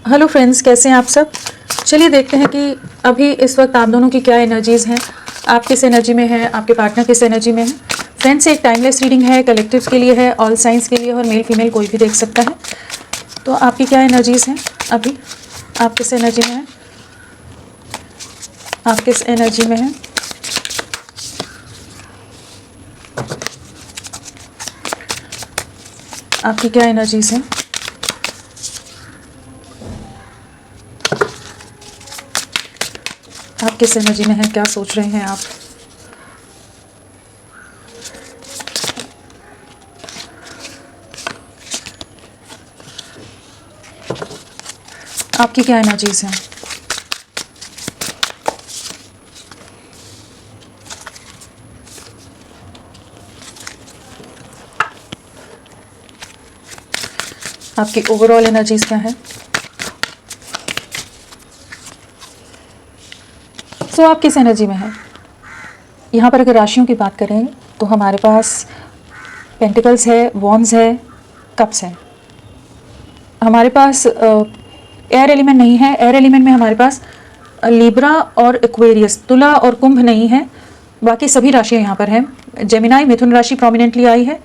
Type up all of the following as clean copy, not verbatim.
Hello friends, कैसे हैं आप सब। चलिए देखते हैं कि अभी इस वक्त आप दोनों की क्या एनर्जीज़ हैं। आप किस एनर्जी में हैं, आपके पार्टनर किस एनर्जी में है। फ्रेंड्स, एक टाइमलेस रीडिंग है, कलेक्टिव के लिए है, ऑल साइंस के लिए और मेल फीमेल कोई भी देख सकता है। तो आपकी क्या एनर्जीज़ हैं अभी, आप किस एनर्जी में हैं, आप किस एनर्जी में हैं। आपकी क्या एनर्जीज़ हैं। आप किस एनर्जी में हैं, क्या सोच रहे हैं आप। आपकी क्या एनर्जीज़ हैं। आपकी ओवरऑल एनर्जीज़ क्या है। सो आप किस एनर्जी में हैं। यहाँ पर अगर राशियों की बात करें तो हमारे पास पेंटिकल्स है, वॉन्ड्स है, कप्स है। हमारे पास एयर एलिमेंट नहीं है। एयर एलिमेंट में हमारे पास लिब्रा और एक्वेरियस, तुला और कुंभ नहीं है। बाकी सभी राशियाँ यहाँ पर हैं। जेमिनाई, मिथुन राशि प्रोमिनेंटली आई है।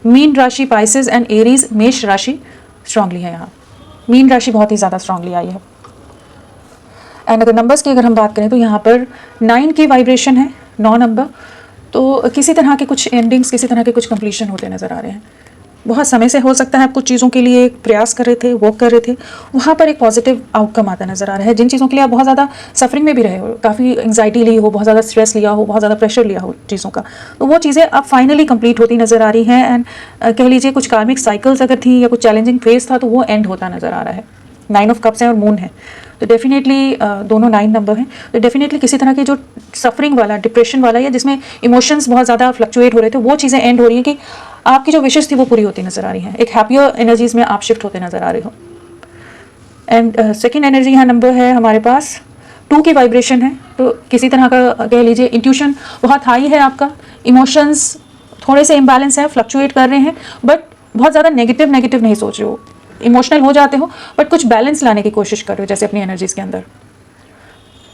मीन राशि, पाइसेस एंड एरीज, मेष राशि स्ट्रांगली है। यहाँ मीन राशि बहुत ही ज़्यादा स्ट्रांगली आई है। एंड अगर नंबर्स की अगर हम बात करें तो यहाँ पर 9 की वाइब्रेशन है, 9 नंबर। तो किसी तरह के कुछ एंडिंग्स, किसी तरह के कुछ कंप्लीशन होते नज़र आ रहे हैं। बहुत समय से हो सकता है आप कुछ चीज़ों के लिए प्रयास कर रहे थे, वर्क कर रहे थे, वहाँ पर एक पॉजिटिव आउटकम आता नज़र आ रहा है। जिन चीज़ों के लिए आप बहुत ज़्यादा सफरिंग में भी रहे हो, काफ़ी एंग्जाइटी ली हो, बहुत ज़्यादा स्ट्रेस लिया हो, बहुत ज़्यादा प्रेशर लिया हो चीज़ों का, तो वो चीज़ें अब फाइनली कंप्लीट होती नज़र आ रही हैं। एंड कह लीजिए कुछ कार्मिक साइकिल्स अगर थी या कुछ चैलेंजिंग फेज था तो वो एंड होता नज़र आ रहा है। 9 ऑफ कप्स हैं और मून है, तो डेफिनेटली दोनों 9 नंबर हैं। तो डेफिनेटली किसी तरह की जो सफरिंग वाला, डिप्रेशन वाला या जिसमें इमोशंस बहुत ज़्यादा फ्लक्चुएट हो रहे थे, वो चीज़ें एंड हो रही हैं कि आपकी जो विशेष थी वो पूरी होती नज़र आ रही हैं। एक हैप्पियर एनर्जीज में आप शिफ्ट होते नज़र आ रहे हो। एंड सेकेंड एनर्जी यहाँ नंबर है हमारे पास 2 की वाइब्रेशन है। तो किसी तरह का कह लीजिए इंट्यूशन बहुत हाई है आपका, इमोशंस थोड़े से इम्बैलेंस है, फ्लक्चुएट कर रहे हैं, बट बहुत ज़्यादा नेगेटिव नहीं सोच रहे हो। इमोशनल हो जाते हो बट कुछ बैलेंस लाने की कोशिश कर रहे हो, जैसे अपनी एनर्जीज के अंदर।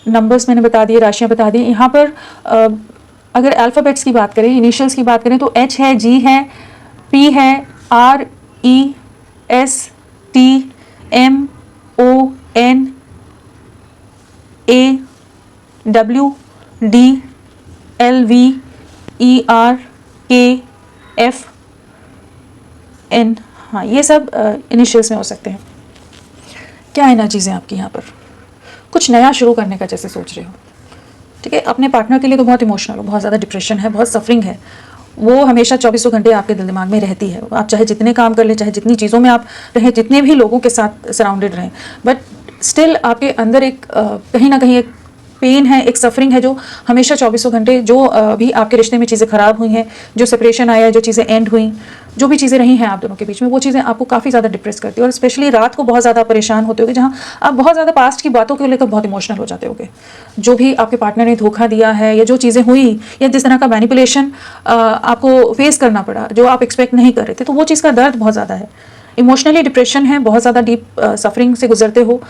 नंबर्स मैंने बता दिए, राशियाँ बता दी। यहाँ पर अगर अल्फ़ाबेट्स की बात करें, इनिशियल्स की बात करें तो H है, G है, P है, R E S T M O N A W D L V E R K F N। हाँ, ये सब इनिशियल्स में हो सकते हैं। क्या एनर्जीज़ हैं आपकी यहाँ पर। कुछ नया शुरू करने का जैसे सोच रहे हो, ठीक है। अपने पार्टनर के लिए तो बहुत इमोशनल हो, बहुत ज़्यादा डिप्रेशन है, बहुत सफरिंग है। वो हमेशा 24 घंटे आपके दिल दिमाग में रहती है। आप चाहे जितने काम कर लें, चाहे जितनी चीज़ों में आप रहें, जितने भी लोगों के साथ सराउंडेड रहें, बट स्टिल आपके अंदर एक कहीं ना कहीं एक पेन है, एक सफरिंग है जो हमेशा 24 घंटे, जो भी आपके रिश्ते में चीज़ें ख़राब हुई हैं, जो सेपरेशन आया, जो चीज़ें एंड हुई, जो भी चीज़ें रही हैं आप दोनों के बीच में, वो चीज़ें आपको काफ़ी ज़्यादा डिप्रेस करती है। और स्पेशली रात को बहुत ज़्यादा परेशान होते होगे, जहाँ आप बहुत ज़्यादा पास्ट की बातों को लेकर बहुत इमोशनल हो जाते होगे। जो भी आपके पार्टनर ने धोखा दिया है या जो चीज़ें हुई या जिस तरह का मैनिपुलेशन आपको फेस करना पड़ा, जो आप एक्सपेक्ट नहीं कर रहे थे, तो वो चीज़ का दर्द बहुत ज़्यादा है। इमोशनली डिप्रेशन है, बहुत ज़्यादा डीप सफरिंग से गुजरते हो,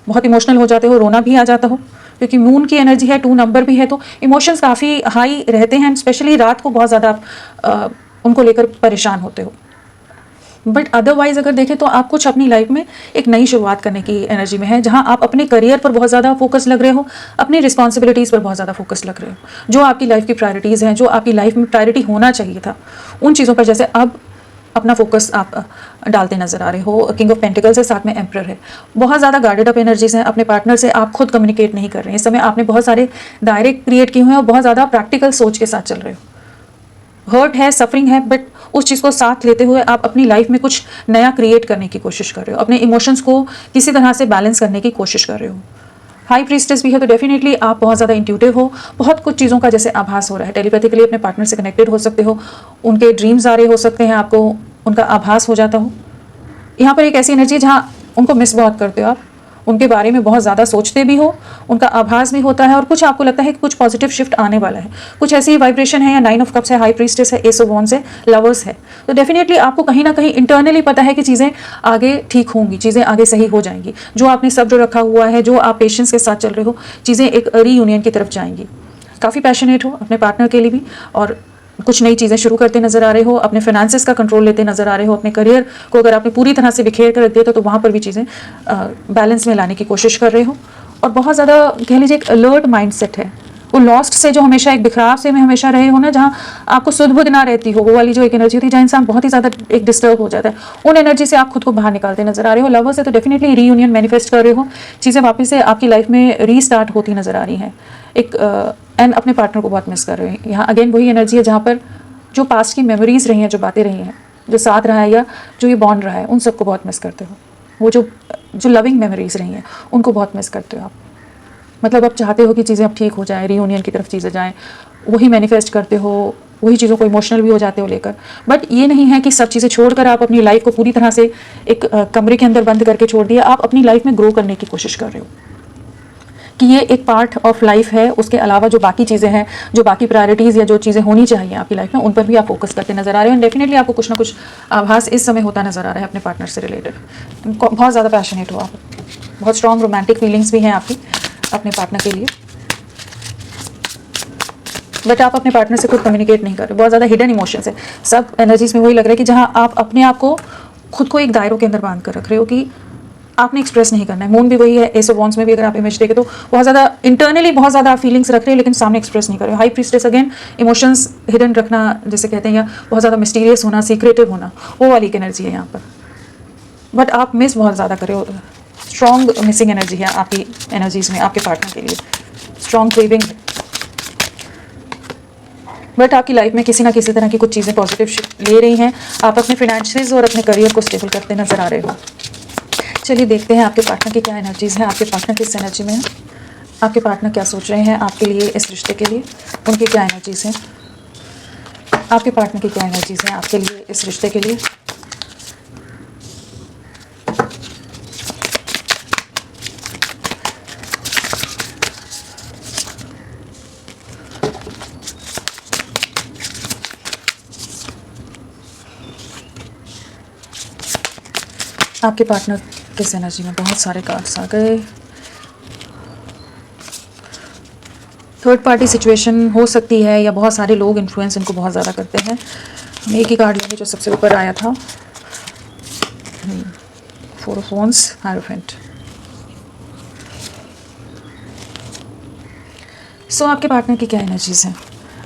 बहुत इमोशनल हो जाते हो, रोना भी आ जाता हो, क्योंकि मून की एनर्जी है, 2 नंबर भी है, तो इमोशंस काफ़ी हाई रहते हैं। स्पेशली रात को बहुत ज़्यादा आप उनको लेकर परेशान होते हो। बट अदरवाइज अगर देखें तो आप कुछ अपनी लाइफ में एक नई शुरुआत करने की एनर्जी में है, जहां आप अपने करियर पर बहुत ज़्यादा फोकस लग रहे हो, अपनी रिस्पॉन्सिबिलिटीज़ पर बहुत ज़्यादा फोकस लग रहे हो। जो आपकी लाइफ की प्रायोरिटीज़ हैं, जो आपकी लाइफ में प्रायोरिटी होना चाहिए था, उन चीज़ों पर जैसे अब अपना फोकस आप डालते नजर आ रहे हो। किंग ऑफ पेंटिकल्स है, साथ में एम्परर है। बहुत ज़्यादा गार्डेड अप एनर्जीज हैं। अपने पार्टनर से आप खुद कम्युनिकेट नहीं कर रहे हैं। इस समय आपने बहुत सारे दायरे क्रिएट किए हुए हैं और बहुत ज़्यादा प्रैक्टिकल सोच के साथ चल रहे हो। हर्ट है, सफरिंग है, बट उस चीज़ को साथ लेते हुए आप अपनी लाइफ में कुछ नया क्रिएट करने की कोशिश कर रहे हो। अपने इमोशंस को किसी तरह से बैलेंस करने की कोशिश कर रहे हो। हाई प्रीस्टेस भी है, तो डेफिनेटली आप बहुत ज़्यादा इंट्यूटिव हो। बहुत कुछ चीज़ों का जैसे आभास हो रहा है। टेलीपैथिकली अपने पार्टनर से कनेक्टेड हो सकते हो, उनके ड्रीम्स आ रहे हो सकते हैं, आपको उनका आभास हो जाता हो। यहाँ पर एक ऐसी एनर्जी जहाँ उनको मिस बहुत करते हो आप, उनके बारे में बहुत ज़्यादा सोचते भी हो, उनका आभास भी होता है, और कुछ आपको लगता है कि कुछ पॉजिटिव शिफ्ट आने वाला है, कुछ ऐसी वाइब्रेशन है, या 9 ऑफ कप्स है, हाई प्रीस्टेस है, एस ऑफ वॉन्ड्स है, लवर्स है। तो डेफिनेटली आपको कहीं ना कहीं इंटरनली पता है कि चीज़ें आगे ठीक होंगी, चीज़ें आगे सही हो जाएंगी। जो आपने सब्र रखा हुआ है, जो आप पेशेंस के साथ चल रहे हो, चीज़ें एक रीयूनियन की तरफ जाएंगी। काफ़ी पैशनेट हो अपने पार्टनर के लिए भी, और कुछ नई चीज़ें शुरू करते नजर आ रहे हो, अपने फाइनेंसेस का कंट्रोल लेते नजर आ रहे हो, अपने करियर को अगर आपने पूरी तरह से बिखेर कर रख दिया तो वहाँ पर भी चीज़ें बैलेंस में लाने की कोशिश कर रहे हो। और बहुत ज़्यादा कह लीजिए एक अलर्ट माइंडसेट है, वो लॉस्ट से जो हमेशा एक बिखराव से में हमेशा रहे हो ना, जहाँ आपको सुध बुध ना रहती हो, वो वाली जो एक एनर्जी होती है जहाँ इंसान बहुत ही ज़्यादा एक डिस्टर्ब हो जाता है, उन एनर्जी से आप खुद को बाहर निकालते नजर आ रहे हो। लवर्स से तो डेफिनेटली रीयूनियन मैनिफेस्ट कर रहे हो, चीज़ें वापस से आपकी लाइफ में रीस्टार्ट होती नजर आ रही हैं, एक एंड अपने पार्टनर को बहुत मिस कर रहे हैं। यहाँ अगेन वही एनर्जी है जहाँ पर जो पास्ट की मेमोरीज रही हैं, जो बातें रही हैं, जो साथ रहा है या जो ये बॉन्ड रहा है, उन सबको बहुत मिस करते हो। वो जो लविंग मेमोरीज रही हैं उनको बहुत मिस करते हो आप। मतलब आप चाहते हो कि चीज़ें अब ठीक हो जाए, रीयूनियन की तरफ चीज़ें जाएं, वही मैनिफेस्ट करते हो, वही चीज़ों को इमोशनल भी हो जाते हो लेकर। बट ये नहीं है कि सब चीज़ें छोड़कर आप अपनी लाइफ को पूरी तरह से एक कमरे के अंदर बंद करके छोड़ दिया। आप अपनी लाइफ में ग्रो करने की कोशिश कर रहे हो कि ये एक पार्ट ऑफ लाइफ है, उसके अलावा जो बाकी चीज़ें हैं, जो बाकी प्रायोरिटीज़ या जो चीज़ें होनी चाहिए आपकी लाइफ में, उन पर भी आप फोकस करते नजर आ रहे हो। एंड डेफिनेटली आपको कुछ ना कुछ आभास इस समय होता नजर आ रहा है अपने पार्टनर से रिलेटेड। बहुत ज़्यादा पैशनेट हो आप, बहुत स्ट्रॉन्ग रोमांटिक फीलिंग्स भी हैं आपकी अपने पार्टनर के लिए, बट आप अपने पार्टनर से खुद कम्युनिकेट नहीं कर रहे। बहुत ज़्यादा हिडन इमोशंस है सब एनर्जीज में। वही लग रहा है कि जहाँ आप अपने आप को खुद को एक दायरों के अंदर बांध कर रख रहे हो कि आपने एक्सप्रेस नहीं करना है। मून भी वही है, एस ऑफ वॉन्ड्स में भी अगर आप इमेज देखें तो बहुत ज़्यादा इंटरनली बहुत ज़्यादा फीलिंग्स रख रहे हो लेकिन सामने एक्सप्रेस नहीं कर रहे हो। High priestess again emotions hidden रखना जिसे कहते हैं, या बहुत ज़्यादा मिस्टीरियस होना, सीक्रेटिव होना, वो वाली एक एनर्जी है यहाँ पर। बट आप मिस बहुत ज़्यादा कर रहे हो, स्ट्रॉन्ग मिसिंग एनर्जी है आपकी एनर्जीज में आपके पार्टनर के लिए, स्ट्रॉन्ग क्रेविंग। बट आपकी लाइफ में किसी ना किसी तरह की कुछ चीज़ें पॉजिटिव ले रही हैं। आप अपने फाइनेंशियल्स और अपने करियर को स्टेबल करते नजर आ रहे हो। चलिए देखते हैं आपके पार्टनर की क्या एनर्जीज हैं, आपके पार्टनर किस एनर्जी में है, आपके पार्टनर क्या सोच रहे हैं आपके लिए, इस रिश्ते के लिए उनकी क्या एनर्जीज हैं, आपके पार्टनर की क्या एनर्जीज हैं आपके लिए, इस रिश्ते के लिए। आपके पार्टनर किस एनर्जी में, बहुत सारे कार्ड्स आ गए। थर्ड पार्टी सिचुएशन हो सकती है या बहुत सारे लोग इन्फ्लुएंस इनको बहुत ज़्यादा करते हैं। हम एक ही कार्ड लेंगे जो सबसे ऊपर आया था, 4 ऑफ वॉन्ड्स, हायरोफेंट। सो आपके पार्टनर की क्या एनर्जीज हैं,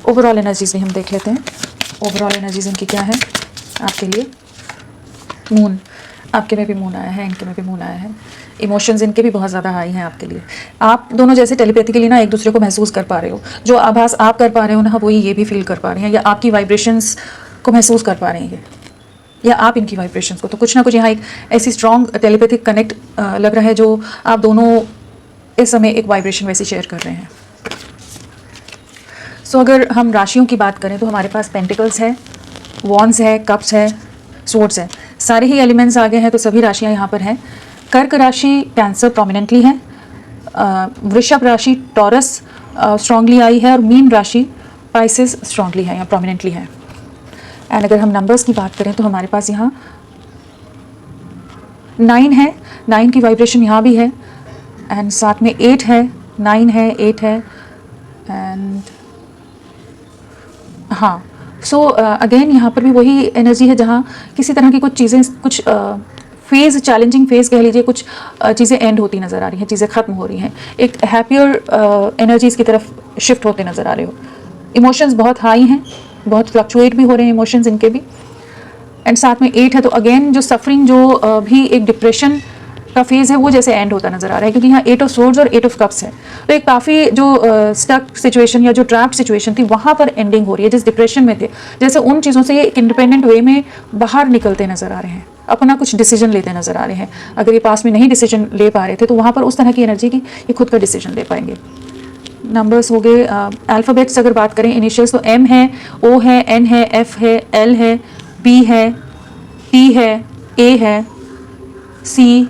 ओवरऑल एनर्जीज भी हम देख लेते हैं। ओवरऑल एनर्जीज इनकी क्या है आपके लिए। मून, आपके में भी मून आया है, इनके में भी मून आया है। इमोशंस इनके भी बहुत ज़्यादा हाई हैं आपके लिए। आप दोनों जैसे टेलीपैथिकली ना एक दूसरे को महसूस कर पा रहे हो, जो आभास आप कर पा रहे हो ना वही ये भी फील कर पा रहे हैं, या आपकी वाइब्रेशंस को महसूस कर पा रहे हैं ये, या आप इनकी वाइब्रेशंस को। तो कुछ ना कुछ यहाँ एक ऐसी स्ट्रॉन्ग टेलीपैथिक कनेक्ट लग रहा है जो आप दोनों इस समय एक वाइब्रेशन वैसी शेयर कर रहे हैं। सो अगर हम राशियों की बात करें तो हमारे पास पेंटिकल्स है, वॉन्ड्स है, कप्स है, स्वॉर्ड्स है, सारे ही एलिमेंट्स आ गए हैं। तो सभी राशियां यहाँ पर हैं। कर्क राशि कैंसर प्रोमिनेंटली है, वृषभ राशि टॉरस स्ट्रांगली आई है, और मीन राशि पाइसेस स्ट्रांगली है या प्रोमिनेंटली है। एंड अगर हम नंबर्स की बात करें तो हमारे पास यहाँ 9 है, 9 की वाइब्रेशन यहाँ भी है, एंड साथ में 8 है, 9 है, 8 है, एंड हाँ। सो अगेन यहाँ पर भी वही एनर्जी है जहाँ किसी तरह की कुछ चीज़ें, कुछ फेज़, चैलेंजिंग फेज़ कह लीजिए, कुछ चीज़ें एंड होती नज़र आ रही हैं, चीज़ें ख़त्म हो रही हैं, एक हैप्पियर एनर्जीज़ की तरफ शिफ्ट होते नज़र आ रहे हो। इमोशंस बहुत हाई हैं, बहुत फ्लक्चुएट भी हो रहे हैं इमोशंस इनके भी। एंड साथ में 8 है, तो अगेन जो सफरिंग, जो भी एक डिप्रेशन का फेज़ है वो जैसे एंड होता नजर आ रहा है, क्योंकि यहाँ 8 ऑफ स्वॉर्ड्स और 8 ऑफ कप्स है। तो एक काफ़ी जो स्टक सिचुएशन या जो ट्रैप्ड सिचुएशन थी वहाँ पर एंडिंग हो रही है। जिस डिप्रेशन में थे, जैसे उन चीज़ों से ये एक इंडिपेंडेंट वे में बाहर निकलते नजर आ रहे हैं, अपना कुछ डिसीजन लेते नजर आ रहे हैं। अगर ये पास में नहीं डिसीजन ले पा रहे थे तो वहाँ पर उस तरह की एनर्जी की ये खुद का डिसीजन ले पाएंगे। नंबर्स हो गए, अल्फ़ाबेट्स अगर बात करें इनिशियल्स, तो M है, O है, N है, F है, L है, B है, T है, A है, C,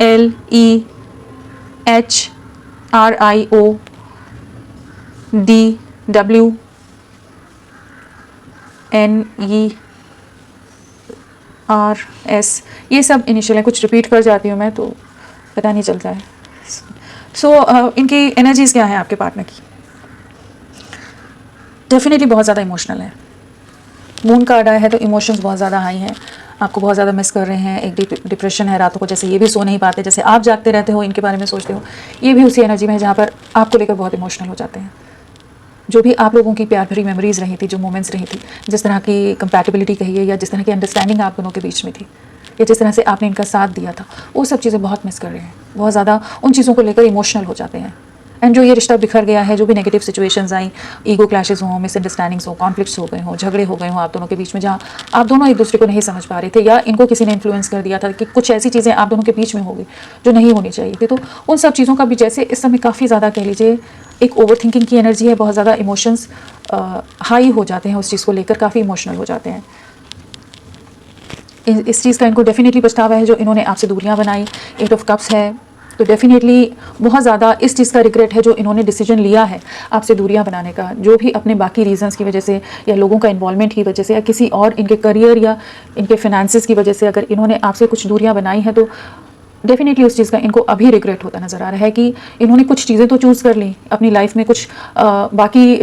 LEHRIODWNERS, ये सब इनिशियल है। कुछ रिपीट कर जाती हूँ मैं तो पता नहीं चलता है। इनकी एनर्जीज़ क्या है आपके पार्टनर की? डेफिनेटली बहुत ज़्यादा इमोशनल है। मून कार्ड आया है तो इमोशंस बहुत ज़्यादा हाई हैं, आपको बहुत ज़्यादा मिस कर रहे हैं। एक डिप्रेशन है, रातों को जैसे ये भी सो नहीं पाते, जैसे आप जागते रहते हो इनके बारे में सोचते हो, ये भी उसी एनर्जी में है जहाँ पर आपको लेकर बहुत इमोशनल हो जाते हैं। जो भी आप लोगों की प्यार भरी मेमोरीज़ रही थी, जो मोमेंट्स रही थी, जिस तरह की कंपैटिबिलिटी कहिए या जिस तरह की अंडरस्टैंडिंग आप दोनों के बीच में थी, या जिस तरह से आपने इनका साथ दिया था, वो सब चीज़ें बहुत मिस कर रहे हैं। बहुत ज़्यादा उन चीज़ों को लेकर इमोशनल हो जाते हैं। एंड जो ये रिश्ता बिखर गया है, जो भी नेगेटिव सिचुएशंस आई, ईगो क्लैशेस हों, मिसअंडरस्टैंडिंग्स हो, कॉन्फ्लिक्ट्स हो गए हों, झगड़े हो गए हों आप दोनों के बीच में, जहाँ आप दोनों एक दूसरे को नहीं समझ पा रहे थे या इनको किसी ने इन्फ्लुएंस कर दिया था कि कुछ ऐसी चीज़ें आप दोनों के बीच में हो गई जो नहीं होनी चाहिए थी, तो उन सब चीज़ों का भी जैसे इस समय काफ़ी ज़्यादा कह लीजिए एक ओवर थिंकिंग की एनर्जी है, बहुत ज़्यादा इमोशंस हाई हो जाते हैं, उस चीज़ को लेकर काफ़ी इमोशनल हो जाते हैं। इस चीज़ का इनको डेफिनेटली पछतावा है जो इन्होंने आपसे दूरियां बनाई। 8 ऑफ कप्स है, तो डेफिनेटली बहुत ज़्यादा इस चीज़ का रिग्रेट है जो इन्होंने डिसीजन लिया है आपसे दूरियां बनाने का, जो भी अपने बाकी रीजंस की वजह से या लोगों का इन्वॉल्वमेंट की वजह से या किसी और इनके करियर या इनके फिनेंसेस की वजह से अगर इन्होंने आपसे कुछ दूरियां बनाई हैं, तो डेफिनेटली उस चीज़ का इनको अभी रिग्रेट होता नज़र आ रहा है कि इन्होंने कुछ चीज़ें तो चूज़ कर ली अपनी लाइफ में, कुछ बाकी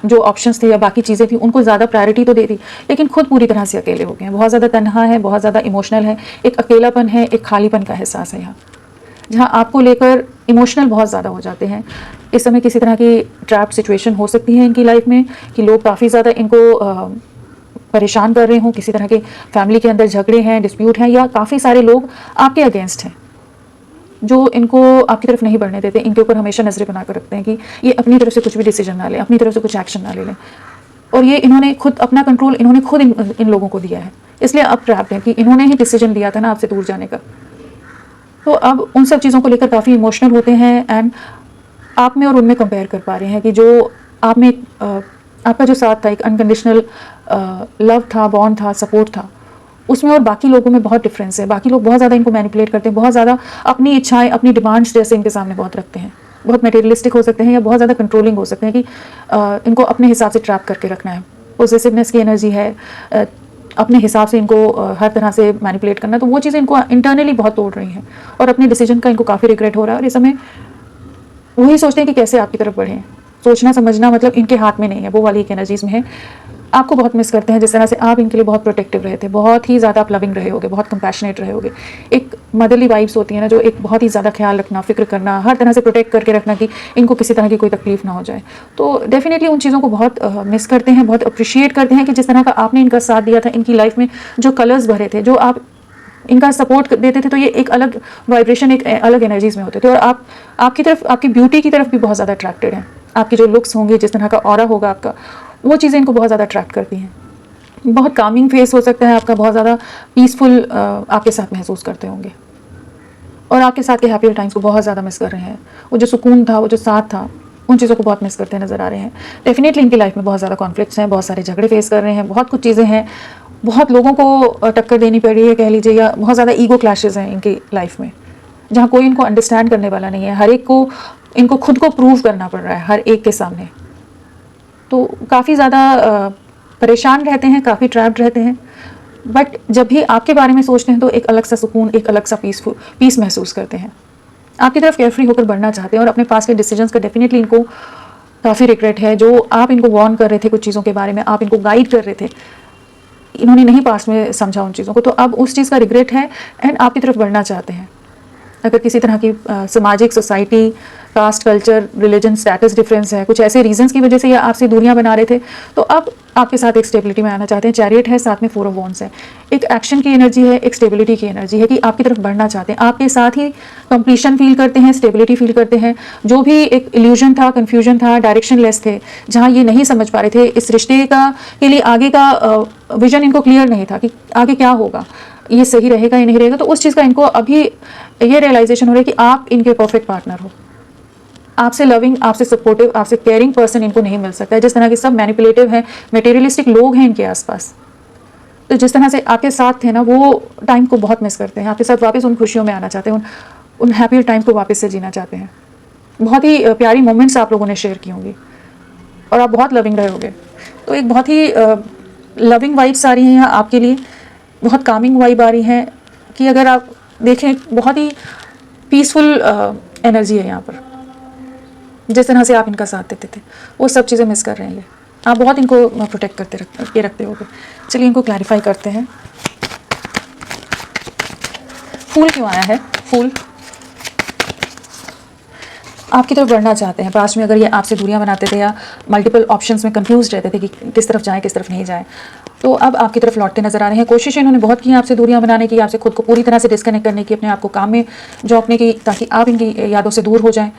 जो ऑप्शंस थे या बाकी चीज़ें थी उनको ज़्यादा प्रायोरिटी तो दे दी, लेकिन खुद पूरी तरह से अकेले हो गए हैं। बहुत ज़्यादा तन्हा है, बहुत ज़्यादा इमोशनल है, एक अकेलापन है, एक खालीपन का एहसास है यहाँ, जहाँ आपको लेकर इमोशनल बहुत ज़्यादा हो जाते हैं। इस समय किसी तरह की ट्रैप सिचुएशन हो सकती है इनकी लाइफ में कि लोग काफ़ी ज़्यादा इनको परेशान कर रहे हों, किसी तरह के फैमिली के अंदर झगड़े हैं, डिस्प्यूट हैं, या काफ़ी सारे लोग आपके अगेंस्ट हैं जो इनको आपकी तरफ नहीं बढ़ने देते, इनके ऊपर हमेशा नज़रें बना कर रखते हैं कि ये अपनी तरफ से कुछ भी डिसीजन ना लें, अपनी तरफ से कुछ एक्शन ना ले लें, और ये इन्होंने खुद अपना कंट्रोल इन्होंने खुद इन लोगों को दिया है, इसलिए अब ट्रैप्ड है कि इन्होंने ही डिसीजन लिया था ना आपसे दूर जाने का। तो अब उन सब चीज़ों को लेकर काफ़ी इमोशनल होते हैं एंड आप में और उनमें कंपेयर कर पा रहे हैं कि जो आप में आपका जो साथ था, एक अनकंडीशनल लव था, बॉन्ड था, सपोर्ट था, उसमें और बाकी लोगों में बहुत डिफरेंस है। बाकी लोग बहुत ज़्यादा इनको मैनिपुलेट करते हैं, बहुत ज़्यादा अपनी इच्छाएं, अपनी डिमांड्स जैसे इनके सामने बहुत रखते हैं, बहुत मटेरियलिस्टिक हो सकते हैं या बहुत ज़्यादा कंट्रोलिंग हो सकते हैं कि इनको अपने हिसाब से ट्रैप करके रखना है। पॉजिटिवनेस की एनर्जी है, अपने हिसाब से इनको हर तरह से मैनिपुलेट करना, तो वो चीज़ें इनको इंटरनली बहुत तोड़ रही हैं और अपने डिसीजन का इनको काफ़ी रिग्रेट हो रहा है। और इस समय वही सोचते हैं कि कैसे आपकी तरफ बढ़ें। सोचना समझना मतलब इनके हाथ में नहीं है, वो वाली एक एनर्जीज़ में है। आपको बहुत मिस करते हैं, जिस तरह से आप इनके लिए बहुत प्रोटेक्टिव रहे थे, बहुत ही ज़्यादा आप लविंग रहे होगे, बहुत कंपैशनेट रहे होगे। एक मदरली वाइब्स होती है ना, जो एक बहुत ही ज़्यादा ख्याल रखना, फिक्र करना, हर तरह से प्रोटेक्ट करके रखना कि इनको किसी तरह की कोई तकलीफ ना हो जाए। तो डेफिनेटली उन चीज़ों को बहुत मिस करते हैं, बहुत अप्रिशिएट करते हैं कि जिस तरह का आपने इनका साथ दिया था, इनकी लाइफ में जो कलर्स भरे थे, जो आप इनका सपोर्ट देते थे, तो ये एक अलग वाइब्रेशन, एक अलग एनर्जीज़ में होते थे। और आप आपकी तरफ, आपकी ब्यूटी की तरफ भी बहुत ज़्यादा अट्रैक्टेड हैं। आपकी जो लुक्स होंगे, जिस तरह का ऑरा होगा आपका, वो चीज़ें इनको बहुत ज़्यादा अट्रैक्ट करती हैं। बहुत कामिंग फेस हो सकता है आपका, बहुत ज़्यादा पीसफुल आपके साथ महसूस करते होंगे और आपके साथ के हैप्पियर टाइम्स को बहुत ज़्यादा मिस कर रहे हैं। वो जो सुकून था, वो जो साथ था, उन चीज़ों को बहुत मिस करते नज़र आ रहे हैं। डेफिनेटली इनकी लाइफ में बहुत ज़्यादा कॉन्फ्लिक्ट्स हैं, बहुत सारे झगड़े फेस कर रहे हैं, बहुत कुछ चीज़ें हैं, बहुत लोगों को टक्कर देनी पड़ रही है कह लीजिए, या बहुत ज़्यादा ईगो क्लैशेज़ हैं इनकी लाइफ में, जहाँ कोई इनको अंडरस्टैंड करने वाला नहीं है। हर एक को इनको खुद को प्रूव करना पड़ रहा है हर एक के सामने। तो काफ़ी ज़्यादा परेशान रहते हैं, काफ़ी ट्रैप्ड रहते हैं। बट जब भी आपके बारे में सोचते हैं तो एक अलग सा सुकून, एक अलग सा पीस महसूस करते हैं। आपकी तरफ केयरफ्री होकर बढ़ना चाहते हैं और अपने पास के डिसीजंस का डेफिनेटली इनको काफ़ी रिग्रेट है। जो आप इनको वार्न कर रहे थे कुछ चीज़ों के बारे में, आप इनको गाइड कर रहे थे, इन्होंने नहीं पास में समझा उन चीज़ों को, तो अब उस चीज़ का रिग्रेट है एंड आपकी तरफ बढ़ना चाहते हैं। अगर किसी तरह की सामाजिक, society, caste, culture, religion, status difference है, कुछ ऐसे रीजंस की वजह से या आपसे दूरियां बना रहे थे, तो अब आपके साथ एक स्टेबिलिटी में आना चाहते हैं। चैरियट है, साथ में 4 ऑफ वॉन्ड्स है, एक एक्शन की एनर्जी है, एक स्टेबिलिटी की एनर्जी है कि आपकी तरफ बढ़ना चाहते हैं, आपके साथ ही कंप्लीशन फील करते हैं, स्टेबिलिटी फील करते हैं। जो भी एक इल्यूजन था, कन्फ्यूजन था, डायरेक्शन लेस थे, जहाँ ये नहीं समझ पा रहे थे इस रिश्ते का के लिए आगे का विजन इनको क्लियर नहीं था कि आगे क्या होगा, ये सही रहेगा या नहीं रहेगा, तो उस चीज़ का इनको अभी ये रियलाइजेशन हो रहा है कि आप इनके परफेक्ट पार्टनर हो। आपसे लविंग, आपसे सपोर्टिव, आपसे केयरिंग पर्सन इनको नहीं मिल सकता है। जिस तरह के सब मैनिपुलेटिव हैं, मटेरियलिस्टिक लोग हैं इनके आसपास, तो जिस तरह से आपके साथ थे ना, वो टाइम को बहुत मिस करते हैं, आपके साथ वापस उन खुशियों में आना चाहते हैं, उन हैप्पी टाइम को वापस से जीना चाहते हैं। बहुत ही प्यारी मोमेंट्स आप लोगों ने शेयर की होंगी और आप बहुत लविंग रहे होगे। तो एक बहुत ही लविंग वाइब्स आ रही हैं यहाँ आपके लिए, बहुत कामिंग वाइब आ रही है कि अगर आप देखें बहुत ही पीसफुल एनर्जी है यहाँ पर। जिस तरह से आप इनका साथ देते थे वो सब चीज़ें मिस कर रहे हैं ये, आप बहुत इनको प्रोटेक्ट करते रखते होगे। चलिए इनको क्लैरिफाई करते हैं। फूल क्यों आया है? फूल आपकी तरफ बढ़ना चाहते हैं। पास्ट में अगर ये आपसे दूरियां बनाते थे या मल्टीपल ऑप्शंस में कंफ्यूज रहते थे कि किस तरफ जाएं किस तरफ नहीं जाएं, तो अब आपकी तरफ लौटते नजर आ रहे हैं। कोशिश इन्होंने बहुत की आपसे दूरियां बनाने की, आपसे खुद को पूरी तरह से डिस्कनेक्ट करने की, अपने आप को काम में झोंकने की, ताकि आप इनकी यादों से दूर हो जाएं।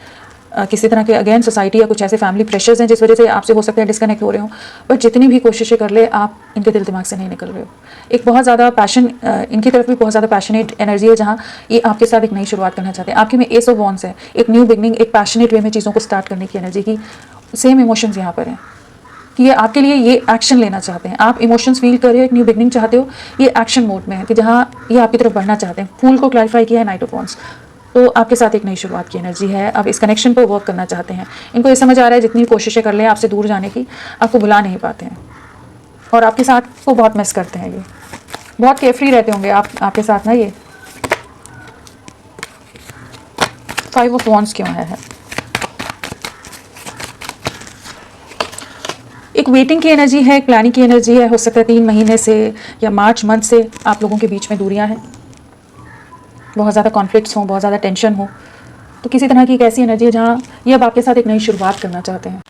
किसी तरह के अगेन सोसाइटी या कुछ ऐसे फैमिली प्रेशर्स हैं जिस वजह से आपसे हो सकता है डिस्कनेक्ट हो रहे हो, बट जितनी भी कोशिशें कर ले आप इनके दिल दिमाग से नहीं निकल रहे हो। एक बहुत ज़्यादा पैशन, इनकी तरफ भी बहुत ज़्यादा पैशनेट एनर्जी है, जहाँ ये आपके साथ एक नई शुरुआत करना चाहते हैं। आपके में एस ऑफ वॉन्ड्स है, एक न्यू बिगनिंग, एक पैशनेट वे में चीज़ों को स्टार्ट करने की एनर्जी की। सेम इमोशंस यहाँ पर हैं कि ये आपके लिए ये एक्शन लेना चाहते हैं। आप इमोशंस फील कर रहे हो, एक न्यू बिगनिंग चाहते हो, ये एक्शन मोड में है कि जहाँ ये आपकी तरफ बढ़ना चाहते हैं। फूल को क्लैरिफाई किया है, नाइट ऑफ वॉन्ड्स, तो आपके साथ एक नई शुरुआत की एनर्जी है। अब इस कनेक्शन पर वर्क करना चाहते हैं। इनको ये समझ आ रहा है जितनी कोशिशें कर लें आपसे दूर जाने की, आपको बुला नहीं पाते हैं और आपके साथ को बहुत मिस करते हैं। ये बहुत केयरफ्री रहते होंगे आपके साथ ना। ये 5 ऑफ वॉन्ड्स क्यों आया है? एक वेटिंग की एनर्जी है, एक प्लानिंग की एनर्जी है। हो सकता है 3 महीने से या मार्च मंथ से आप लोगों के बीच में दूरियां हैं, बहुत ज़्यादा कॉन्फ्लिक्ट्स हों, बहुत ज़्यादा टेंशन हो। तो किसी तरह की एक ऐसी एनर्जी है जहाँ ये अब आपके साथ एक नई शुरुआत करना चाहते हैं।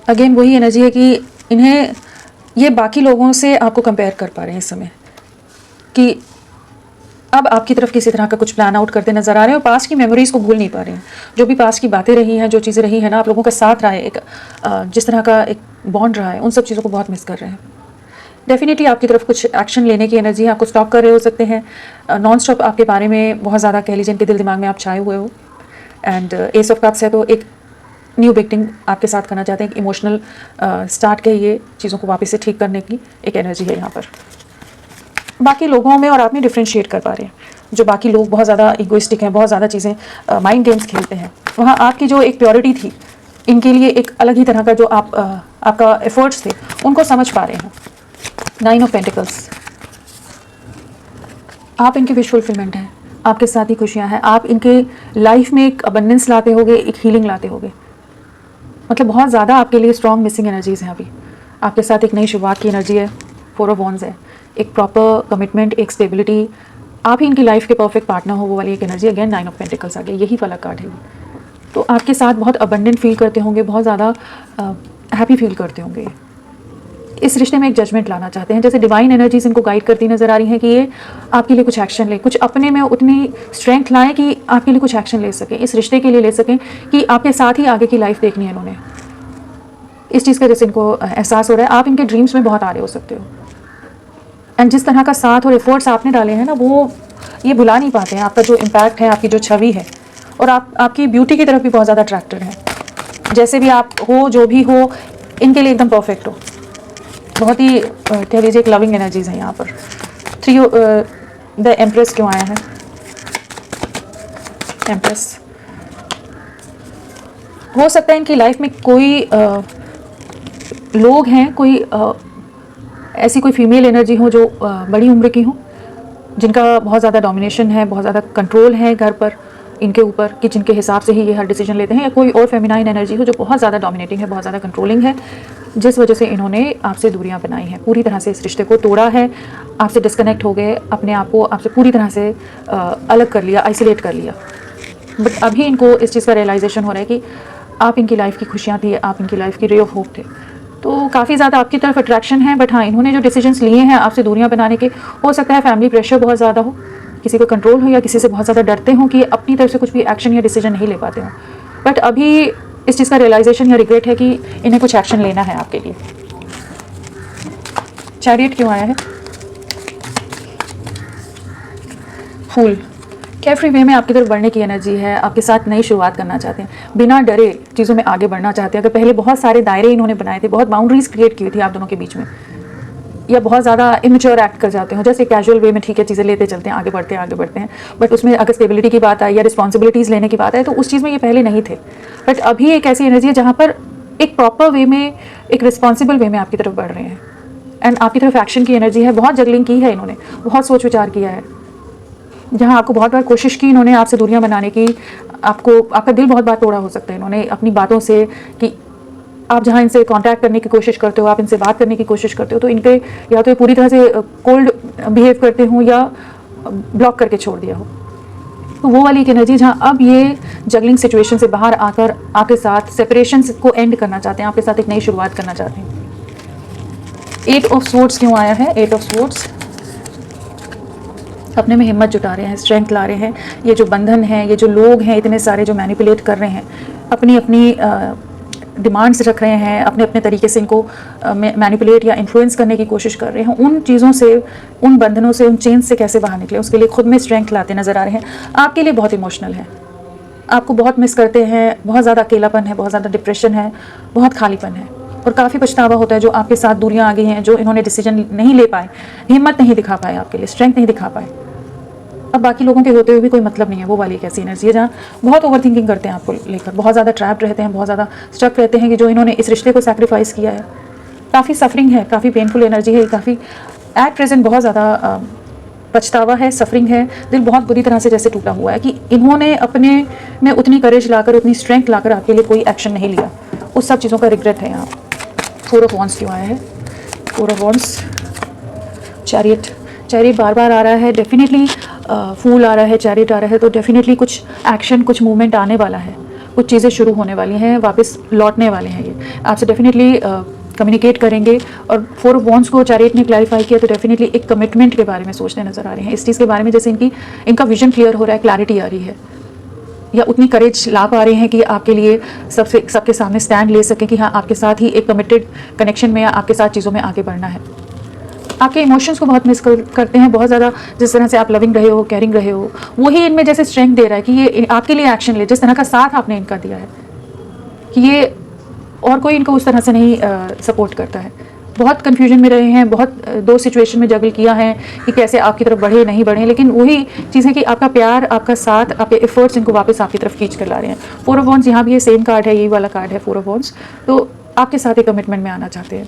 अगेन वही एनर्जी है कि इन्हें ये बाकी लोगों से आपको कंपेयर कर पा रहे हैं इस समय, कि अब आपकी तरफ किसी तरह का कुछ प्लान आउट करते नजर आ रहे हैं और पास्ट की मेमोरीज को भूल नहीं पा रहे हैं। जो भी पास्ट की बातें रही हैं, जो चीज़ें रही हैं ना, आप लोगों का साथ रहा है, एक जिस तरह का एक बॉन्ड रहा है, उन सब चीज़ों को बहुत मिस कर रहे हैं। डेफिनेटली आपकी तरफ कुछ एक्शन लेने की एनर्जी है। आपको स्टॉप कर रहे हो सकते हैं, नॉन स्टॉप आपके बारे में बहुत ज़्यादा कह लीजिए इनके दिल दिमाग में आप छाए हुए हो। एंड एस ऑफ कप्स है, तो एक न्यू बिगनिंग आपके साथ करना चाहते हैं। एक इमोशनल स्टार्ट के ये चीज़ों को वापस से ठीक करने की एक एनर्जी है यहाँ पर। बाकी लोगों में और आप में डिफ्रेंशिएट कर पा रहे हैं। जो बाकी लोग बहुत ज़्यादा इगोइस्टिक हैं, बहुत ज़्यादा चीज़ें माइंड गेम्स खेलते हैं, वहाँ आपकी जो एक प्योरिटी थी, इनके लिए एक अलग ही तरह का जो आपका एफर्ट्स थे, उनको समझ पा रहे हैं। 9 ऑफ पेंटिकल्स, आप इनकी विश फुलफिलमेंट हैं, आपके साथ ही खुशियाँ हैं। आप इनके लाइफ में एक अबंडेंस लाते होगे, एक हीलिंग लाते होगे। मतलब बहुत ज़्यादा आपके लिए स्ट्रॉन्ग मिसिंग एनर्जीज़ हैं अभी। आपके साथ एक नई शुरुआत की एनर्जी है। 4 ऑफ वॉन्ड्स है, एक प्रॉपर कमिटमेंट, एक स्टेबिलिटी, आप ही इनकी लाइफ के परफेक्ट पार्टनर हो, वो वाली एक एनर्जी। अगेन 9 ऑफ पेंटिकल्स आ गया, यही वाला कार्ड है। तो आपके साथ बहुत अबंडेंट फील करते होंगे, बहुत ज़्यादा हैप्पी फील करते होंगे। इस रिश्ते में एक जजमेंट लाना चाहते हैं, जैसे डिवाइन एनर्जीज इनको गाइड करती नजर आ रही हैं कि ये आपके लिए कुछ एक्शन ले, कुछ अपने में उतनी स्ट्रेंथ लाएं कि आपके लिए कुछ एक्शन ले सकें, इस रिश्ते के लिए ले सकें कि आपके साथ ही आगे की लाइफ देखनी है इन्होंने। इस चीज़ का जैसे इनको एहसास हो रहा है। आप इनके ड्रीम्स में बहुत आ रहे हो सकते हो, एंड जिस तरह का साथ और एफर्ट्स आपने डाले हैं ना, वो ये भुला नहीं पाते हैं। आपका जो इम्पैक्ट है, आपकी जो छवि है, और आपकी ब्यूटी की तरफ भी बहुत ज़्यादा अट्रैक्टेड है। जैसे भी आप हो, जो भी हो, इनके लिए एकदम परफेक्ट हो। बहुत ही कह लीजिए एक लविंग एनर्जीज है यहाँ पर। 3 द एम्प्रेस क्यों आया है? एम्प्रेस, हो सकता है इनकी लाइफ में कोई लोग हैं, कोई ऐसी कोई फीमेल एनर्जी हो जो बड़ी उम्र की हो, जिनका बहुत ज़्यादा डोमिनेशन है, बहुत ज़्यादा कंट्रोल है घर पर इनके ऊपर, कि जिनके हिसाब से ही ये हर डिसीजन लेते हैं। या कोई और फेमिनाइन एनर्जी हो जो बहुत ज़्यादा डोमिनेटिंग है, बहुत ज़्यादा कंट्रोलिंग है, जिस वजह से इन्होंने आपसे दूरियां बनाई हैं, पूरी तरह से इस रिश्ते को तोड़ा है, आपसे डिस्कनेक्ट हो गए, अपने आप को आपसे पूरी तरह से अलग कर लिया, आइसोलेट कर लिया। बट अभी इनको इस चीज़ का रियलाइजेशन हो रहा है कि आप इनकी लाइफ की खुशियाँ थी, आप इनकी लाइफ की रे ऑफ होप थे। तो काफ़ी ज़्यादा आपकी तरफ अट्रैक्शन है। बट हाँ, इन्होंने जो डिसीजंस लिए हैं आपसे दूरियां बनाने के, हो सकता है फैमिली प्रेशर बहुत ज़्यादा हो, किसी को कंट्रोल हो, या किसी से बहुत ज़्यादा डरते हो कि अपनी तरफ से कुछ भी एक्शन या डिसीजन नहीं ले पाते हो। बट अभी इस चीज़ का रियलाइजेशन या रिग्रेट है कि इन्हें कुछ एक्शन लेना है आपके लिए। चैरियट क्यों आया है? फूल, केयरफ्री वे में आपकी तरफ बढ़ने की एनर्जी है। आपके साथ नई शुरुआत करना चाहते हैं, बिना डरे चीज़ों में आगे बढ़ना चाहते हैं। अगर पहले बहुत सारे दायरे इन्होंने बनाए थे, बहुत बाउंड्रीज क्रिएट की थी आप दोनों के बीच में, या बहुत ज़्यादा इमेच्योर एक्ट कर जाते हो, जैसे कैजुअल वे में ठीक है चीज़ें लेते चलते हैं, आगे बढ़ते हैं, बट उसमें अगर स्टेबिलिटी की बात आए या रिस्पॉन्सिबिलिटीज़ लेने की बात आए तो उस चीज़ में ये पहले नहीं थे। बट अभी एक ऐसी एनर्जी है जहाँ पर एक प्रॉपर वे में, एक रिस्पॉन्सिबल वे में आपकी तरफ बढ़ रहे हैं, एंड आपकी तरफ एक्शन की एनर्जी है। बहुत जगलिंग की है इन्होंने, बहुत सोच विचार किया है, जहाँ आपको बहुत बार कोशिश की इन्होंने आपसे दूरियां बनाने की, आपका दिल बहुत बार तोड़ा हो सकता है इन्होंने अपनी बातों से, कि आप जहाँ इनसे कांटेक्ट करने की कोशिश करते हो, आप इनसे बात करने की कोशिश करते हो, तो इनके या तो ये पूरी तरह से कोल्ड बिहेव करते हो या ब्लॉक करके छोड़ दिया हो। तो वो वाली एक एनर्जी जहाँ अब ये जगलिंग सिचुएशन से बाहर आकर आपके साथ सेपरेशन को एंड करना चाहते हैं, आपके साथ एक नई शुरुआत करना चाहते हैं। 8 ऑफ स्वॉर्ड्स क्यों आया है? 8 ऑफ स्वॉर्ड्स अपने में हिम्मत जुटा रहे हैं, स्ट्रेंथ ला रहे हैं। ये जो बंधन है, ये जो लोग हैं इतने सारे जो मैनिपुलेट कर रहे हैं, अपनी अपनी डिमांड्स रख रहे हैं, अपने अपने तरीके से इनको मैनिपुलेट या इन्फ्लुएंस करने की कोशिश कर रहे हैं, उन चीज़ों से, उन बंधनों से, उन चेंज से कैसे बाहर निकले, उसके लिए खुद में स्ट्रेंथ लाते नज़र आ रहे हैं। आपके लिए बहुत इमोशनल है, आपको बहुत मिस करते हैं, बहुत ज़्यादा अकेलापन है, बहुत ज़्यादा डिप्रेशन है, बहुत खालीपन है, और काफ़ी पछतावा होता है जो आपके साथ दूरियां आ गई हैं, जो इन्होंने डिसीजन नहीं ले पाए, हिम्मत नहीं दिखा पाए, आपके लिए स्ट्रेंथ नहीं दिखा पाए। अब बाकी लोगों के होते हुए भी कोई मतलब नहीं है। वो वाली एक ऐसी एनर्जी है जहाँ बहुत ओवर थिंकिंग करते हैं आपको लेकर, बहुत ज़्यादा ट्रैप्ड रहते हैं, बहुत ज़्यादा स्ट्रक रहते हैं कि जो इन्होंने इस रिश्ते को सैक्रिफाइस किया है। काफ़ी सफरिंग है, काफ़ी पेनफुल एनर्जी है, काफ़ी एट प्रेजेंट बहुत ज़्यादा पछतावा है, सफरिंग है, दिल बहुत बुरी तरह से जैसे टूटा हुआ है कि इन्होंने अपने में उतनी करेज लाकर, उतनी स्ट्रेंथ लाकर आपके लिए कोई एक्शन नहीं लिया, उस सब चीज़ों का रिग्रेट है यहाँ। 4 ऑफ वॉन्ड्स क्यों आया है? 4 ऑफ वॉन्ड्स, चैरियट बार बार आ रहा है, डेफिनेटली फूल आ रहा है, चैरियट आ रहा है, तो डेफिनेटली कुछ एक्शन, कुछ मूवमेंट आने वाला है, कुछ चीज़ें शुरू होने वाली हैं, वापस लौटने वाले हैं, ये आपसे डेफिनेटली कम्युनिकेट करेंगे। और 4 ऑफ वॉन्ड्स को चैरियट ने क्लैरिफाई किया, तो डेफिनेटली एक कमिटमेंट के बारे में सोचने नजर आ रहे हैं, इस चीज़ के बारे में जैसे इनका विजन क्लियर हो रहा है, क्लैरिटी आ रही है, या उतनी करेज ला पा रहे हैं कि आपके लिए सबके सामने स्टैंड ले सकें कि हाँ आपके साथ ही एक कमिटेड कनेक्शन में, या आपके साथ चीज़ों में आगे बढ़ना है। आपके इमोशंस को बहुत मिस करते हैं बहुत ज़्यादा, जिस तरह से आप लविंग रहे हो, केयरिंग रहे हो, वही इनमें जैसे स्ट्रेंथ दे रहा है कि ये आपके लिए एक्शन ले, जिस तरह का साथ आपने इनका दिया है कि ये और कोई इनको उस तरह से नहीं सपोर्ट करता है। बहुत कन्फ्यूजन में रहे हैं, बहुत 2 सिचुएशन में जगल किया है कि कैसे आपकी तरफ बढ़े नहीं बढ़े, लेकिन वही चीज़ है कि आपका प्यार, आपका साथ, आपके एफर्ट्स इनको वापस आपकी तरफ खींच कर ला रहे हैं। 4 ऑफ वॉन्ड्स यहाँ भी ये सेम कार्ड है, यही वाला कार्ड है 4 ऑफ वॉन्ड्स, तो आपके साथ एक कमिटमेंट में आना चाहते हैं।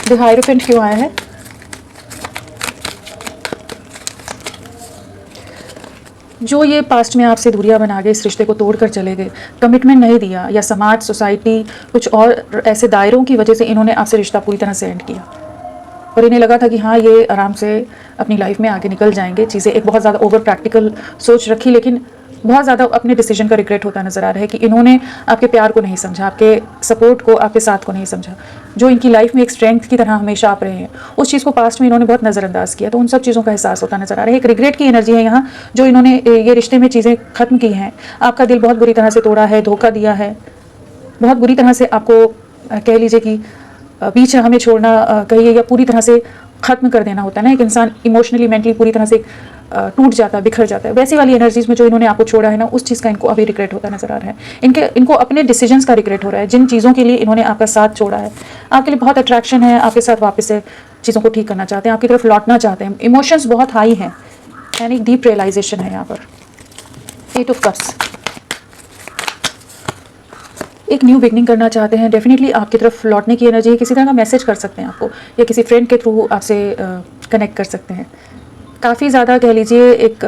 द हायरोफेंट क्यों आया है? जो ये पास्ट में आपसे दूरियां बना गए, इस रिश्ते को तोड़कर चले गए, कमिटमेंट नहीं दिया, या समाज, सोसाइटी, कुछ और ऐसे दायरों की वजह से इन्होंने आपसे रिश्ता पूरी तरह से एंड किया, और इन्हें लगा था कि हाँ ये आराम से अपनी लाइफ में आगे निकल जाएंगे, चीज़ें एक बहुत ज़्यादा ओवर प्रैक्टिकल सोच रखी, लेकिन बहुत ज़्यादा अपने डिसीजन का रिग्रेट होता नज़र आ रहा है कि इन्होंने आपके प्यार को नहीं समझा, आपके सपोर्ट को, आपके साथ को नहीं समझा, जो इनकी लाइफ में एक स्ट्रेंथ की तरह हमेशा आप रहे हैं, उस चीज़ को पास्ट में इन्होंने बहुत नज़रअंदाज किया, तो उन सब चीज़ों का एहसास होता नज़र आ रहा है। एक रिग्रेट की एनर्जी है यहाँ, जो इन्होंने ये रिश्ते में चीज़ें ख़त्म की हैं, आपका दिल बहुत बुरी तरह से तोड़ा है, धोखा दिया है, बहुत बुरी तरह से आपको कह लीजिए कि बीच राह में छोड़ना कहिए, या पूरी तरह से ख़त्म कर देना होता है ना, एक इंसान इमोशनली, मेंटली पूरी तरह से टूट जाता है, बिखर जाता है, वैसी वाली एनर्जीज में जो इन्होंने आपको छोड़ा है ना, उस चीज़ का इनको अभी रिग्रेट होता नजर आ रहा है। इनको अपने डिसीजंस का रिग्रेट हो रहा है, जिन चीज़ों के लिए इन्होंने आपका साथ छोड़ा है। आपके लिए बहुत अट्रैक्शन है, आपके साथ वापस से चीज़ों को ठीक करना चाहते हैं, आपकी तरफ लौटना चाहते हैं, इमोशंस बहुत हाई हैं, यानी डीप रियलाइजेशन है यहाँ पर। 8 ऑफ कप्स, एक न्यू बिगनिंग करना चाहते हैं, डेफिनेटली आपकी तरफ लौटने की एनर्जी है, किसी तरह का मैसेज कर सकते हैं आपको, या किसी फ्रेंड के थ्रू आपसे कनेक्ट कर सकते हैं। काफ़ी ज़्यादा कह लीजिए एक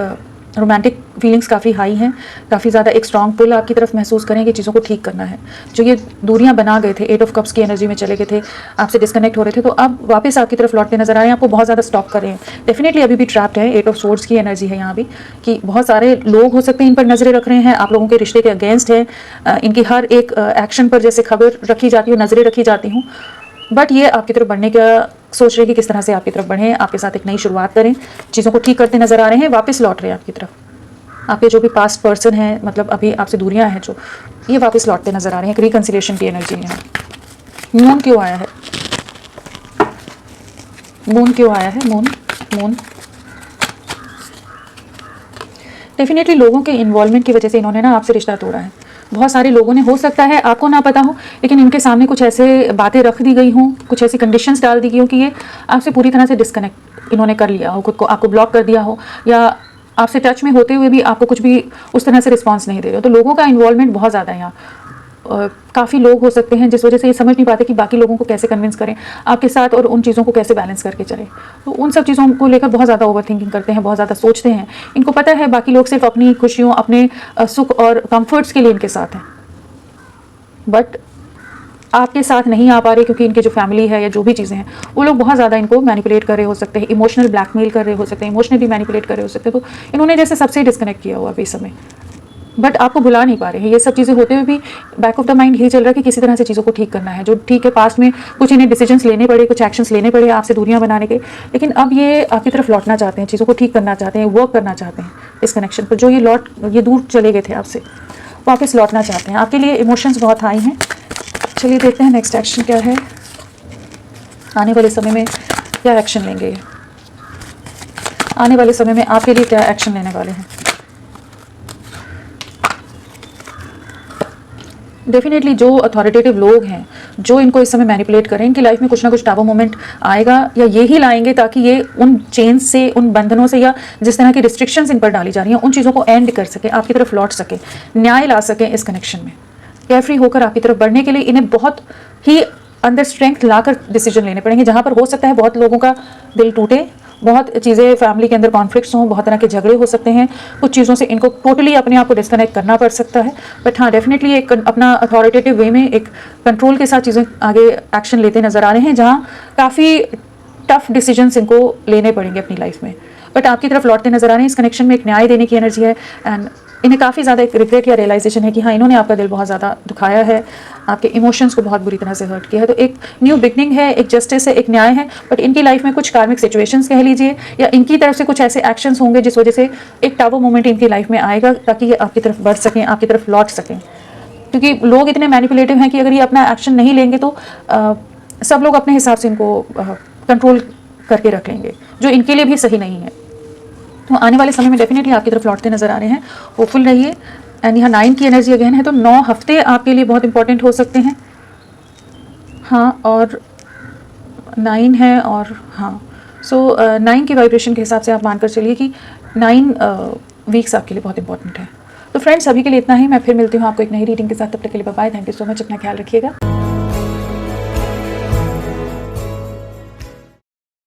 रोमांटिक फीलिंग्स काफ़ी हाई हैं, काफ़ी ज़्यादा एक स्ट्रॉन्ग पुल आपकी तरफ महसूस करें कि चीज़ों को ठीक करना है। जो ये दूरियां बना गए थे, 8 ऑफ कप्स की एनर्जी में चले गए थे, आपसे डिस्कनेक्ट हो रहे थे, तो अब वापस आपकी तरफ लौटते नजर आ रहे हैं, आपको बहुत ज़्यादा स्टॉप कर रहे हैं, डेफिनेटली अभी भी ट्रैप्ड है। 8 ऑफ सोर्ड्स की एनर्जी है यहाँ भी, कि बहुत सारे लोग हो सकते हैं इन पर नज़रें रख रहे हैं, आप लोगों के रिश्ते के अगेंस्ट है, इनकी हर एक एक्शन पर जैसे खबर रखी जाती हो, नज़रें रखी जाती हूँ, बट ये आपकी तरफ बढ़ने का सोच रहे हैं कि किस तरह से आपकी तरफ बढ़ें, आपके साथ एक नई शुरुआत करें, चीज़ों को ठीक करते नजर आ रहे हैं, वापस लौट रहे हैं आपकी तरफ। आपके जो भी पास्ट पर्सन हैं, मतलब अभी आपसे दूरियां हैं जो, ये वापस लौटते नजर आ रहे हैं, एक रिकन्सिलिएशन की एनर्जी है। मून क्यों आया है? मून क्यों आया है? मून डेफिनेटली लोगों के इन्वॉल्वमेंट की वजह से इन्होंने ना आपसे रिश्ता तोड़ा है, बहुत सारे लोगों ने, हो सकता है आपको ना पता हो, लेकिन इनके सामने कुछ ऐसे बातें रख दी गई हों, कुछ ऐसी कंडीशंस डाल दी गई हो कि ये आपसे पूरी तरह से डिस्कनेक्ट इन्होंने कर लिया हो, खुद को आपको ब्लॉक कर दिया हो, या आपसे टच में होते हुए भी आपको कुछ भी उस तरह से रिस्पॉन्स नहीं दे रहे हो। तो लोगों का इन्वॉल्वमेंट बहुत ज़्यादा है यहाँ। काफ़ी लोग हो सकते हैं जिस वजह से ये समझ नहीं पाते कि बाकी लोगों को कैसे कन्विंस करें आपके साथ और उन चीज़ों को कैसे बैलेंस करके चलें। तो उन सब चीज़ों को लेकर बहुत ज़्यादा ओवर थिंकिंग करते हैं, बहुत ज़्यादा सोचते हैं। इनको पता है बाकी लोग सिर्फ अपनी खुशियों, अपने सुख और कंफर्ट्स के लिए इनके साथ हैं, बट आपके साथ नहीं आ पा रहे क्योंकि इनके जो फैमिली है या जो भी चीज़ें हैं वो लोग बहुत ज़्यादा इनको मैनिपुलेट कर रहे हो सकते हैं, इमोशनल ब्लैकमेल कर रहे हो सकते हैं, इमोशनली मैनिपुलेट कर रहे हो सकते हैं। तो इन्होंने जैसे सबसे डिस्कनेक्ट किया हुआ अभी इस समय, बट आपको भुला नहीं पा रहे हैं। ये सब चीज़ें होते हुए भी बैक ऑफ द माइंड यही चल रहा है कि किसी तरह से चीज़ों को ठीक करना है। जो ठीक है, पास्ट में कुछ इन्हें डिसीजंस लेने पड़े, कुछ एक्शंस लेने पड़े आपसे दूरियां बनाने के, लेकिन अब ये आपकी तरफ लौटना चाहते हैं, चीज़ों को ठीक करना चाहते हैं, वर्क करना चाहते हैं इस कनेक्शन पर। जो ये दूर चले गए थे आपसे, वापस लौटना चाहते हैं। आपके लिए इमोशंस बहुत हाई हैं। चलिए देखते हैं नेक्स्ट एक्शन क्या है, आने वाले समय में क्या एक्शन लेंगे ये, आने वाले समय में आपके लिए क्या एक्शन लेने वाले हैं। डेफिनेटली जो अथॉरिटेटिव लोग हैं, जो इनको इस समय मैनिपुलेट करें, इनकी लाइफ में कुछ ना कुछ टाबू मोमेंट आएगा, या ये ही लाएंगे ताकि ये उन चेन्स से, उन बंधनों से, या जिस तरह की रिस्ट्रिक्शंस इन पर डाली जा रही हैं उन चीज़ों को एंड कर सके, आपकी तरफ लौट सके, न्याय ला सके इस कनेक्शन में। केयरफ्री होकर आपकी तरफ बढ़ने के लिए इन्हें बहुत ही अंदर स्ट्रेंथ लाकर डिसीजन लेने पड़ेंगे। जहाँ पर हो सकता है बहुत लोगों का दिल टूटे, बहुत चीज़ें फैमिली के अंदर कॉन्फ्लिक्ट्स हों, बहुत तरह के झगड़े हो सकते हैं, कुछ चीज़ों से इनको टोटली अपने आप को डिस्कनेक्ट करना पड़ सकता है। बट हाँ, डेफिनेटली एक अपना अथॉरिटेटिव वे में एक कंट्रोल के साथ चीज़ें आगे एक्शन लेते नज़र आ रहे हैं, जहाँ काफ़ी टफ डिसीजंस इनको लेने पड़ेंगे अपनी लाइफ में, बट आपकी तरफ लौटते नजर आ रहे हैं। इस कनेक्शन में एक न्याय देने की एनर्जी है, एंड इन्हें काफ़ी ज़्यादा एक रिग्रेट या रियलाइजेशन है कि हाँ, इन्होंने आपका दिल बहुत ज़्यादा दुखाया है, आपके इमोशंस को बहुत बुरी तरह से हर्ट किया है। तो एक न्यू बिगनिंग है, एक जस्टिस है, एक न्याय है, बट इनकी लाइफ में कुछ कार्मिक सिचुएशंस कह लीजिए, या इनकी तरफ से कुछ ऐसे एक्शंस होंगे जिस वजह से एक टाबू मोमेंट इनकी लाइफ में आएगा, ताकि ये आपकी तरफ बढ़ सकें, आपकी तरफ लौट सकें। क्योंकि लोग इतने मैनिपुलेटिव हैं कि अगर ये अपना एक्शन नहीं लेंगे तो सब लोग अपने हिसाब से इनको कंट्रोल करके रख लेंगे, जो इनके लिए भी सही नहीं है। तो आने वाले समय में डेफिनेटली आपकी तरफ लौटते नजर आ रहे हैं, होपफुल रहिए। एंड यहाँ 9 की एनर्जी अगेन है, तो 9 हफ्ते आपके लिए बहुत इंपॉर्टेंट हो सकते हैं। हाँ, और 9 है, और हाँ, सो 9 की वाइब्रेशन के हिसाब से आप मानकर चलिए कि 9 वीक्स आपके लिए बहुत इंपॉर्टेंट है। तो फ्रेंड्स, अभी के लिए इतना ही। मैं फिर मिलती हूँ आपको एक नई रीडिंग के साथ, तब तक के लिए bye bye. Thank you so much, अपना ख्याल रखिएगा।